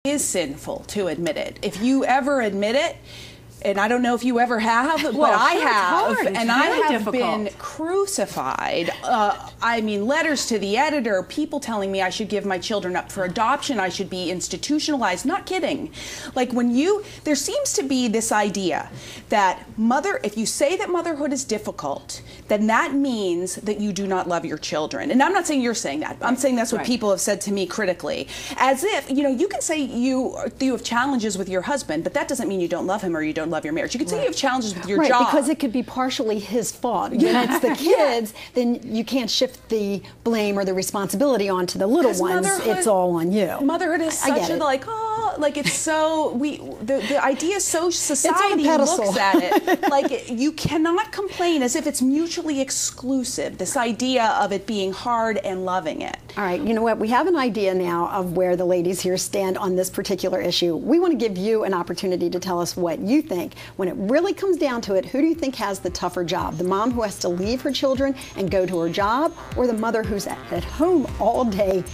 is sinful to admit it. If you ever admit it, and I don't know if you ever have, but I have, and I have been crucified. I mean, letters to the editor, people telling me I should give my children up for adoption, I should be institutionalized. Not kidding. Like there seems to be this idea that if you say that motherhood is difficult, then that means that you do not love your children. And I'm not saying you're saying that. I'm saying that's what people have said to me critically. As if, you can say you have challenges with your husband, but that doesn't mean you don't love him or you don't love your marriage. You could say you have challenges with your job. Because it could be partially his fault. When it's the kids, then you can't shift the blame or the responsibility onto the little ones. It's all on you. Motherhood is such a, it's so, the idea is so, society looks at it. Like, you cannot complain as if it's mutually exclusive, this idea of it being hard and loving it. All right, you know what? We have an idea now of where the ladies here stand on this particular issue. We want to give you an opportunity to tell us what you think. When it really comes down to it, who do you think has the tougher job? The mom who has to leave her children and go to her job, or the mother who's at home all day,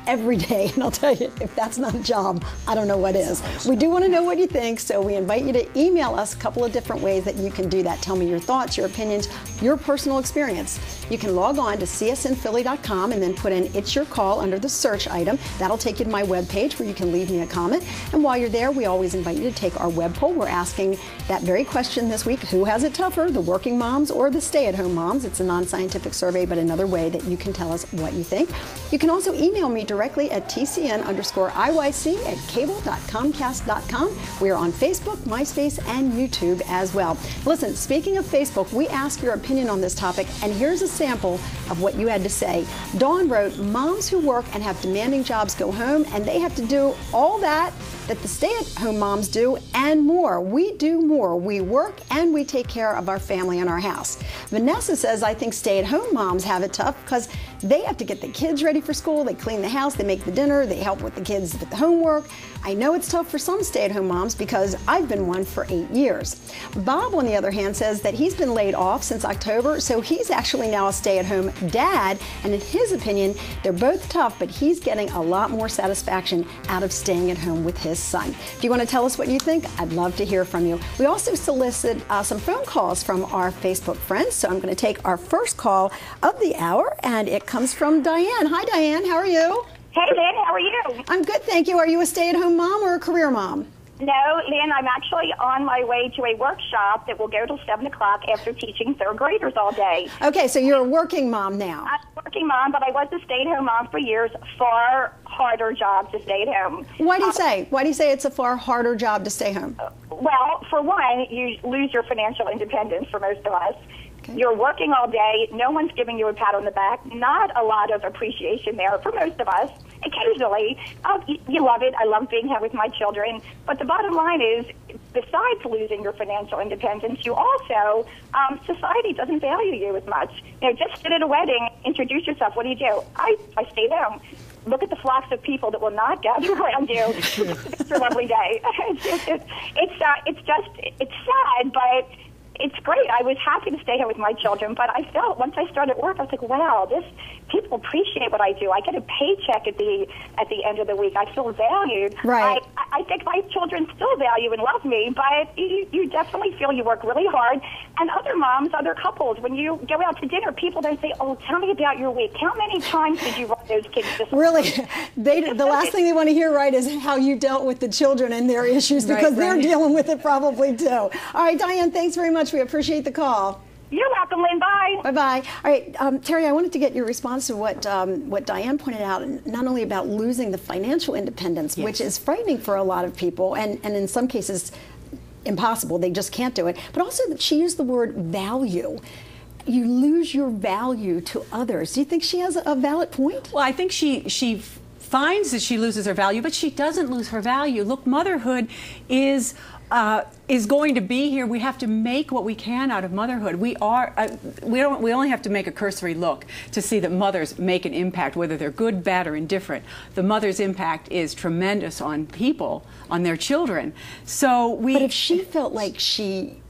every day? And I'll tell you, if that's not a job, I don't know what is. We do want to know what you think, so we invite you to email us a couple of different ways that you can do that. Tell me your thoughts, your opinions, your personal experience. You can log on to csnphilly.com and then put in "It's Your Call" under the search item. That'll take you to my webpage where you can leave me a comment. And while you're there, we always invite you to take our web poll. We're asking that very question this week: who has it tougher, the working moms or the stay-at-home moms? It's a non-scientific survey, but another way that you can tell us what you think. You can also email me directly at tcn_IYC@cable.comcast.com. We are on Facebook, MySpace, and YouTube as well. Listen, speaking of Facebook, we ask your opinion on this topic, and here's a sample of what you had to say. Dawn wrote, "Moms who work and have demanding jobs go home, and they have to do all that the stay-at-home moms do, and more. We do more. We work and we take care of our family and our house." Vanessa says, "I think stay-at-home moms have it tough because they have to get the kids ready for school, they clean the house, they make the dinner, they help with the kids with the homework. I know it's tough for some stay-at-home moms because I've been one for 8 years." Bob, on the other hand, says that he's been laid off since October, so he's actually now a stay-at-home dad, and in his opinion, they're both tough, but he's getting a lot more satisfaction out of staying at home with his son. If you want to tell us what you think, I'd love to hear from you. We also solicit some phone calls from our Facebook friends, so I'm going to take our first call of the hour, and it comes from Diane. Hi, Diane. How are you? Hey, Lynn. How are you? I'm good, thank you. Are you a stay-at-home mom or a career mom? No, Lynn, I'm actually on my way to a workshop that will go till 7 o'clock after teaching third graders all day. Okay, so you're a working mom now. I'm a working mom, but I was a stay-at-home mom for years. Far harder job to stay at home. Why do you say? Why do you say it's a far harder job to stay home? Well, for one, you lose your financial independence for most of us. Okay. You're working all day. No one's giving you a pat on the back. Not a lot of appreciation there for most of us. Occasionally, you love it. I love being here with my children. But the bottom line is, besides losing your financial independence, you also, society doesn't value you as much. Just sit at a wedding, introduce yourself. What do you do? I stay home. Look at the flocks of people that will not gather around you. It's a lovely day. It's sad, but it's great. I was happy to stay here with my children, but I felt once I started work, I was like, wow, people appreciate what I do. I get a paycheck at the end of the week. I feel valued. Right. I think my children still value and love me, but you definitely feel you work really hard. And other moms, other couples, when you go out to dinner, people don't say, "Oh, tell me about your week. How many times did you run those kids this week?" Really, the last thing they want to hear, right, is how you dealt with the children and their issues, because they're dealing with it probably too. All right, Diane, thanks very much. We appreciate the call. You're welcome, Lynn. Bye. Bye-bye. All right, Terry, I wanted to get your response to what Diane pointed out, not only about losing the financial independence, which is frightening for a lot of people, and in some cases impossible. They just can't do it. But also that she used the word value. You lose your value to others. Do you think she has a valid point? Well, I think she finds that she loses her value, but she doesn't lose her value. Look, motherhood is going to be here. We have to make what we can out of motherhood. We only have to make a cursory look to see that mothers make an impact, whether they're good, bad, or indifferent. The mother's impact is tremendous on people, on their children. So But if she felt like she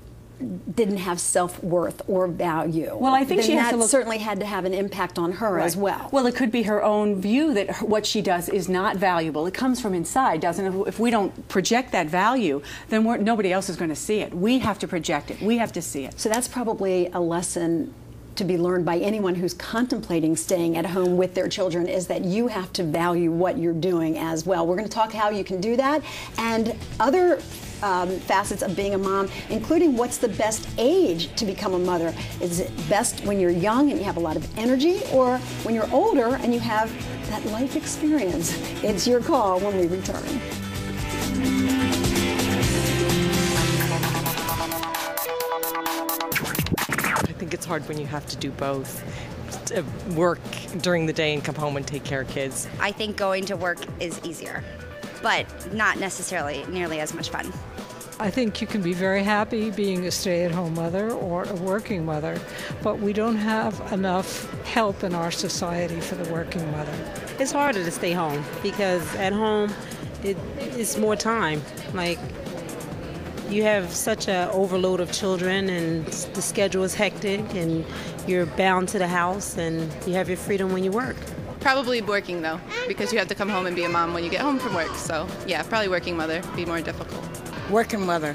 didn't have self-worth or value. Well, I think she has to look, certainly had to have an impact on her as well. Well, it could be her own view that what she does is not valuable. It comes from inside, doesn't it? If we don't project that value, then nobody else is going to see it. We have to project it. We have to see it. So that's probably a lesson to be learned by anyone who's contemplating staying at home with their children, is that you have to value what you're doing as well. We're going to talk how you can do that and other facets of being a mom, including what's the best age to become a mother. Is it best when you're young and you have a lot of energy, or when you're older and you have that life experience? It's your call when we return. I think it's hard when you have to do both. Work during the day and come home and take care of kids. I think going to work is easier, but not necessarily nearly as much fun. I think you can be very happy being a stay-at-home mother or a working mother, but we don't have enough help in our society for the working mother. It's harder to stay home because at home it's more time. Like, you have such an overload of children and the schedule is hectic and you're bound to the house and you have your freedom when you work. Probably working though, because you have to come home and be a mom when you get home from work. So yeah, probably working mother, be more difficult. Working mother,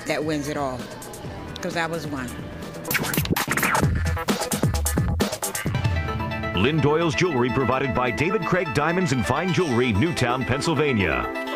that wins it all, because I was one. Lynn Doyle's jewelry provided by David Craig Diamonds and Fine Jewelry, Newtown, Pennsylvania.